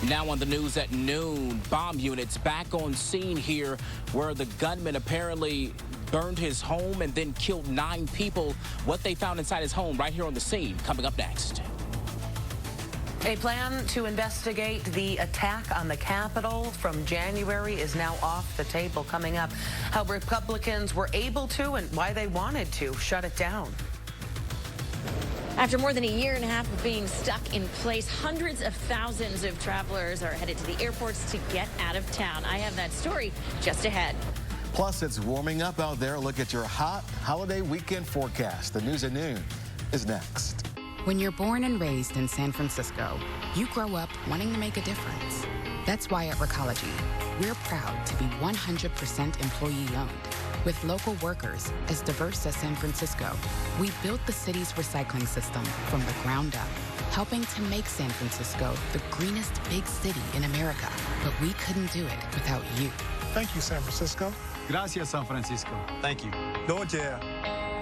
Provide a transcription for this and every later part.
Now on the news at noon, bomb units back on scene here where the gunman apparently burned his home and then killed 9 people. What they found inside his home right here on the scene, coming up next. A plan to investigate the attack on the Capitol from January is now off the table. Coming up, how Republicans were able to and why they wanted to shut it down. After more than a year and a half of being stuck in place, hundreds of thousands of travelers are headed to the airports to get out of town. I have that story just ahead. Plus, it's warming up out there. Look at your hot holiday weekend forecast. The news at noon is next. When you're born and raised in San Francisco, you grow up wanting to make a difference. That's why at Recology, we're proud to be 100% employee-owned. With local workers as diverse as San Francisco, we built the city's recycling system from the ground up, helping to make San Francisco the greenest big city in America. But we couldn't do it without you. Thank you, San Francisco. Gracias, San Francisco. Thank you.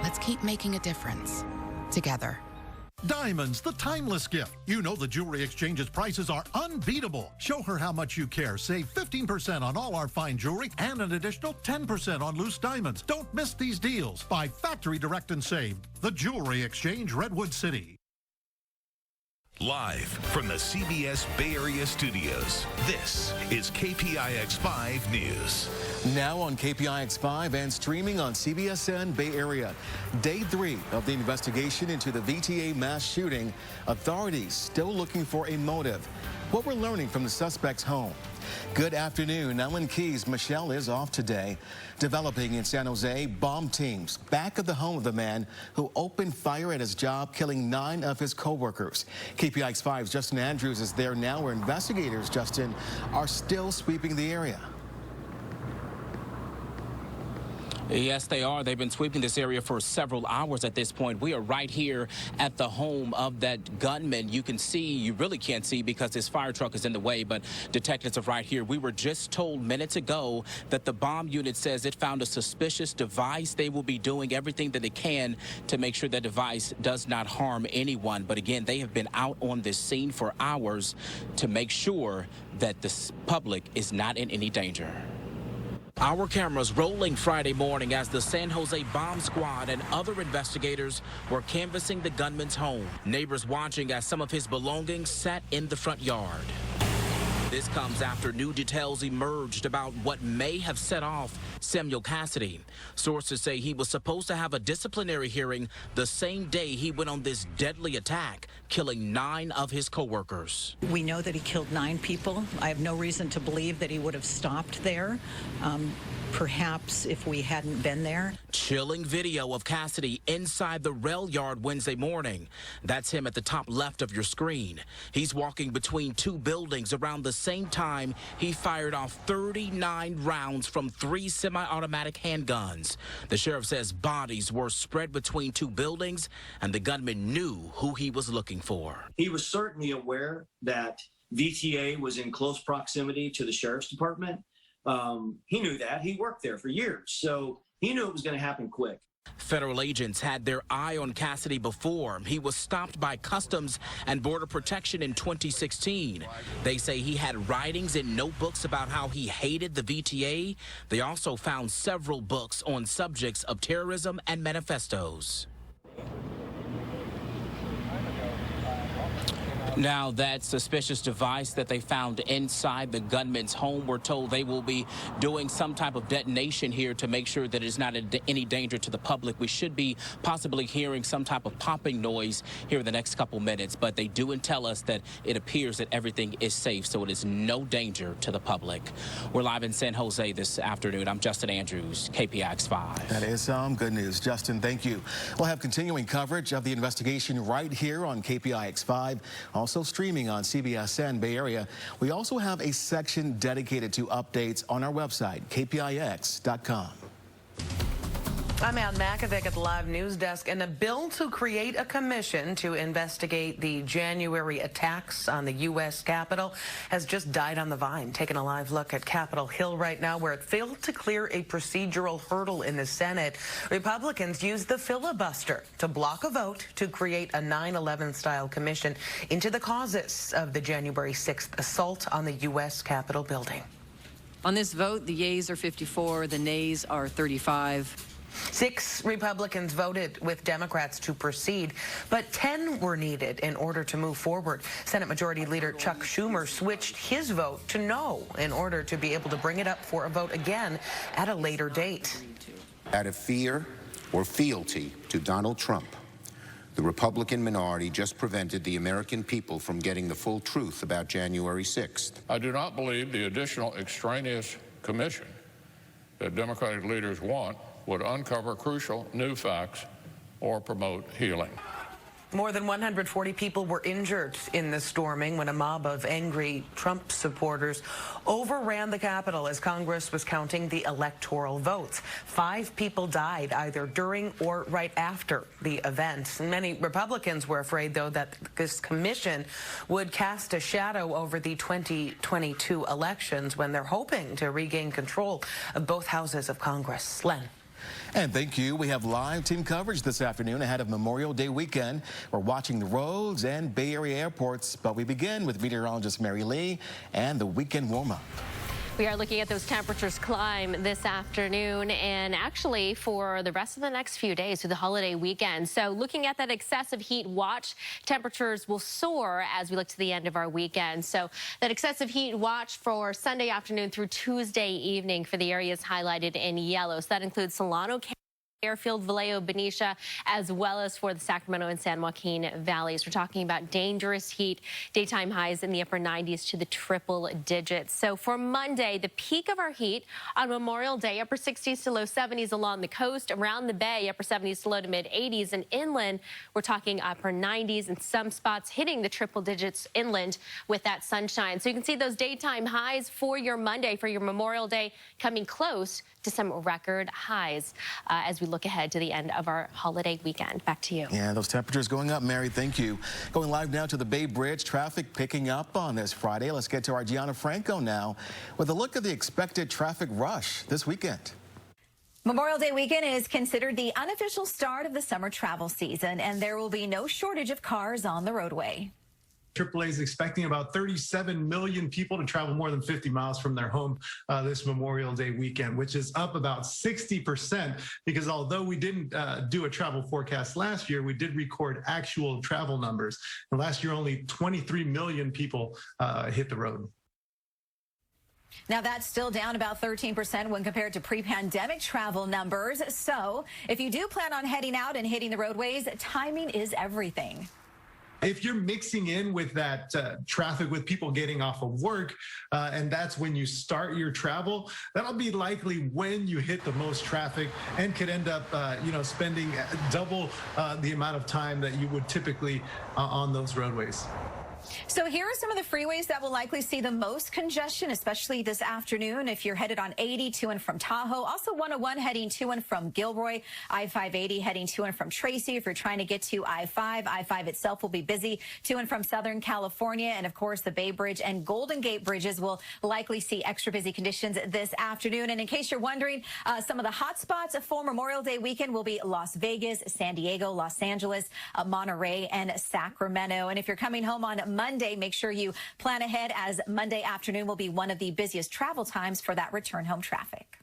Let's keep making a difference together. Diamonds, the timeless gift. You know the Jewelry Exchange's prices are unbeatable. Show her how much you care. Save 15% on all our fine jewelry and an additional 10% on loose diamonds. Don't miss these deals. Buy factory direct and save. The Jewelry Exchange, Redwood City. Live from the CBS Bay Area studios, this is KPIX 5 News. Now on KPIX 5 and streaming on CBSN Bay Area. Day 3 of the investigation into the VTA mass shooting. Authorities still looking for a motive. What we're learning from the suspect's home. Good afternoon. Len Kiese. Michelle is off today. Developing in San Jose, bomb teams back at the home of the man who opened fire at his job, killing 9 of his co-workers. KPIX 5's Justin Andrews is there now where investigators, Justin, are still sweeping the area. Yes, they are. They've been sweeping this area for several hours at this point. We are right here at the home of that gunman. You can see, you really can't see because his fire truck is in the way, but detectives are right here. We were just told minutes ago that the bomb unit says it found a suspicious device. They will be doing everything that they can to make sure that device does not harm anyone. But again, they have been out on this scene for hours to make sure that the public is not in any danger. Our cameras rolling Friday morning as the San Jose bomb squad and other investigators were canvassing the gunman's home. Neighbors watching as some of his belongings sat in the front yard. This comes after new details emerged about what may have set off Samuel Cassidy. Sources say he was supposed to have a disciplinary hearing the same day he went on this deadly attack, killing 9 of his co-workers. We know that he killed 9 people. I have no reason to believe that he would have stopped there. Perhaps if we hadn't been there. Chilling video of Cassidy inside the rail yard Wednesday morning. That's him at the top left of your screen. He's walking between 2 buildings around the same time he fired off 39 rounds from 3 semi-automatic handguns. The sheriff says bodies were spread between 2 buildings and the gunman knew who he was looking for. He was certainly aware that VTA was in close proximity to the sheriff's department. He knew that. He worked there for years, so he knew it was going to happen quick. Federal agents had their eye on Cassidy before. He was stopped by Customs and Border Protection in 2016. They say he had writings in notebooks about how he hated the VTA. They also found several books on subjects of terrorism and manifestos. Now, that suspicious device that they found inside the gunman's home, we're told they will be doing some type of detonation here to make sure that it's not any danger to the public. We should be possibly hearing some type of popping noise here in the next couple minutes, but they do tell us that it appears that everything is safe, so it is no danger to the public. We're live in San Jose this afternoon. I'm Justin Andrews, KPIX 5. That is some good news. Justin, thank you. We'll have continuing coverage of the investigation right here on KPIX 5. Also streaming on CBSN Bay Area. We also have a section dedicated to updates on our website, kpix.com. I'm Ann Makovec at the Live News Desk, and a bill to create a commission to investigate the January attacks on the U.S. Capitol has just died on the vine. Taking a live look at Capitol Hill right now, where it failed to clear a procedural hurdle in the Senate. Republicans used the filibuster to block a vote to create a 9/11-style commission into the causes of the January 6th assault on the U.S. Capitol building. On this vote, the yeas are 54, the nays are 35. 6 Republicans voted with Democrats to proceed, but 10 were needed in order to move forward. Senate Majority Leader Chuck Schumer switched his vote to no in order to be able to bring it up for a vote again at a later date. Out of fear or fealty to Donald Trump, the Republican minority just prevented the American people from getting the full truth about January 6th. I do not believe the additional extraneous commission that Democratic leaders want would uncover crucial new facts or promote healing. More than 140 people were injured in the storming when a mob of angry Trump supporters overran the Capitol as Congress was counting the electoral votes. 5 people died either during or right after the event. Many Republicans were afraid, though, that this commission would cast a shadow over the 2022 elections when they're hoping to regain control of both houses of Congress. Len. And thank you. We have live team coverage this afternoon ahead of Memorial Day weekend. We're watching the roads and Bay Area airports, but we begin with meteorologist Mary Lee and the weekend warm-up. We are looking at those temperatures climb this afternoon and actually for the rest of the next few days through the holiday weekend. So looking at that excessive heat watch, temperatures will soar as we look to the end of our weekend. So that excessive heat watch for Sunday afternoon through Tuesday evening for the areas highlighted in yellow. So that includes Solano, Airfield, Vallejo, Benicia, as well as for the Sacramento and San Joaquin valleys. We're talking about dangerous heat, daytime highs in the upper 90s to the triple digits. So for Monday, the peak of our heat on Memorial Day, upper 60s to low 70s along the coast, around the bay, upper 70s to low to mid 80s, and inland, we're talking upper 90s and some spots hitting the triple digits inland with that sunshine. So you can see those daytime highs for your Monday, for your Memorial Day, coming close to some record highs as we look ahead to the end of our holiday weekend. Back to you. Yeah, those temperatures going up, Mary. Thank you. Going live now to the Bay Bridge. Traffic picking up on this Friday. Let's get to our Gianna Franco now with a look at the expected traffic rush this weekend. Memorial Day weekend is considered the unofficial start of the summer travel season, and there will be no shortage of cars on the roadway. AAA is expecting about 37 million people to travel more than 50 miles from their home this Memorial Day weekend, which is up about 60%, because although we didn't do a travel forecast last year, we did record actual travel numbers. And last year, only 23 million people hit the road. Now, that's still down about 13% when compared to pre-pandemic travel numbers. So if you do plan on heading out and hitting the roadways, timing is everything. If you're mixing in with that traffic with people getting off of work, and that's when you start your travel, that'll be likely when you hit the most traffic and could end up, spending double the amount of time that you would typically on those roadways. So here are some of the freeways that will likely see the most congestion, especially this afternoon. If you're headed on 80 to and from Tahoe, also 101 heading to and from Gilroy, I-580 heading to and from Tracy. If you're trying to get to I-5 itself will be busy to and from Southern California. And of course, the Bay Bridge and Golden Gate bridges will likely see extra busy conditions this afternoon. And in case you're wondering, some of the hot spots for Memorial Day weekend will be Las Vegas, San Diego, Los Angeles, Monterey, and Sacramento. And if you're coming home on Monday, make sure you plan ahead, as Monday afternoon will be one of the busiest travel times for that return home traffic.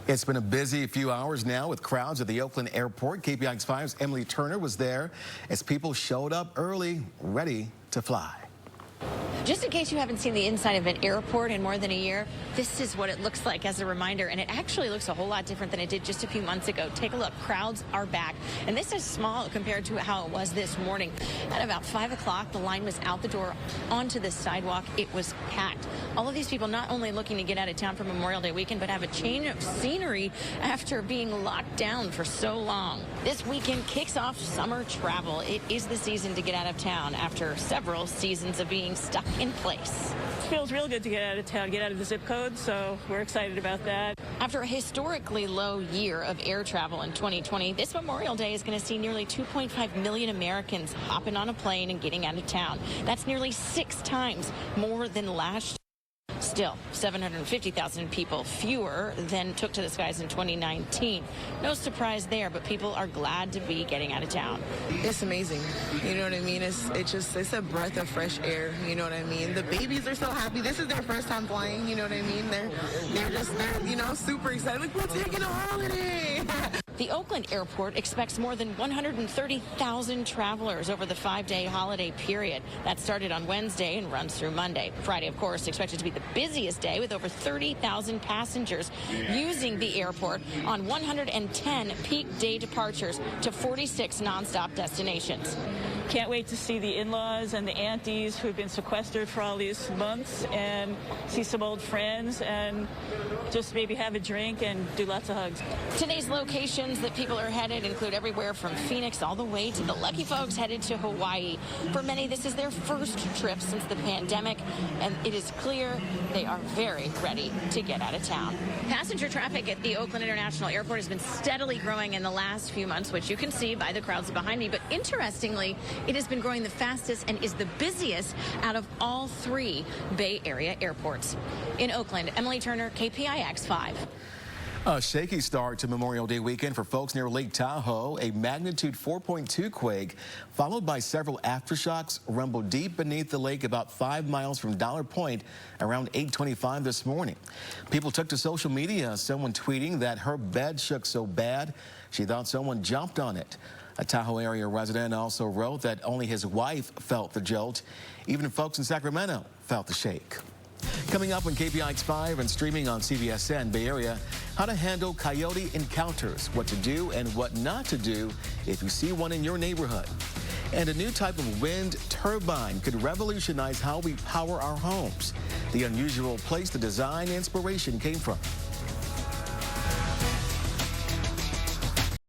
It's been a busy few hours now with crowds at the Oakland airport. KPIX 5's Emily Turner was there as people showed up early, ready to fly. Just in case you haven't seen the inside of an airport in more than a year, this is what it looks like as a reminder, and it actually looks a whole lot different than it did just a few months ago. Take a look. Crowds are back, and this is small compared to how it was this morning. At about 5 o'clock, the line was out the door onto the sidewalk. It was packed. All of these people not only looking to get out of town for Memorial Day weekend, but have a change of scenery after being locked down for so long. This weekend kicks off summer travel. It is the season to get out of town after several seasons of being stuck in place. It feels real good to get out of town, get out of the zip code, so we're excited about that. After a historically low year of air travel in 2020, this Memorial Day is going to see nearly 2.5 million Americans hopping on a plane and getting out of town. That's nearly 6 times more than last year. Still, 750,000 people fewer than took to the skies in 2019. No surprise there, but people are glad to be getting out of town. It's amazing. You know what I mean? It's a breath of fresh air. You know what I mean? The babies are so happy. This is their first time flying. You know what I mean? They're super excited. Like, we're taking a holiday. The Oakland airport expects more than 130,000 travelers over the 5-day holiday period. That started on Wednesday and runs through Monday. Friday, of course, expected to be the busiest day with over 30,000 passengers using the airport on 110 peak day departures to 46 nonstop destinations. Can't wait to see the in-laws and the aunties who've been sequestered for all these months and see some old friends and just maybe have a drink and do lots of hugs. Today's locations that people are headed include everywhere from Phoenix all the way to the lucky folks headed to Hawaii. For many, this is their first trip since the pandemic, and it is clear they are very ready to get out of town. Passenger traffic at the Oakland International Airport has been steadily growing in the last few months, which you can see by the crowds behind me. But interestingly, it has been growing the fastest and is the busiest out of all 3 Bay Area airports. In Oakland, Emily Turner, KPIX 5. A shaky start to Memorial Day weekend for folks near Lake Tahoe. A magnitude 4.2 quake, followed by several aftershocks, rumbled deep beneath the lake about 5 miles from Dollar Point around 8:25 this morning. People took to social media, someone tweeting that her bed shook so bad she thought someone jumped on it. A Tahoe area resident also wrote that only his wife felt the jolt. Even folks in Sacramento felt the shake. Coming up on KPIX 5 and streaming on CBSN Bay Area, how to handle coyote encounters, what to do and what not to do if you see one in your neighborhood. And a new type of wind turbine could revolutionize how we power our homes. The unusual place the design inspiration came from.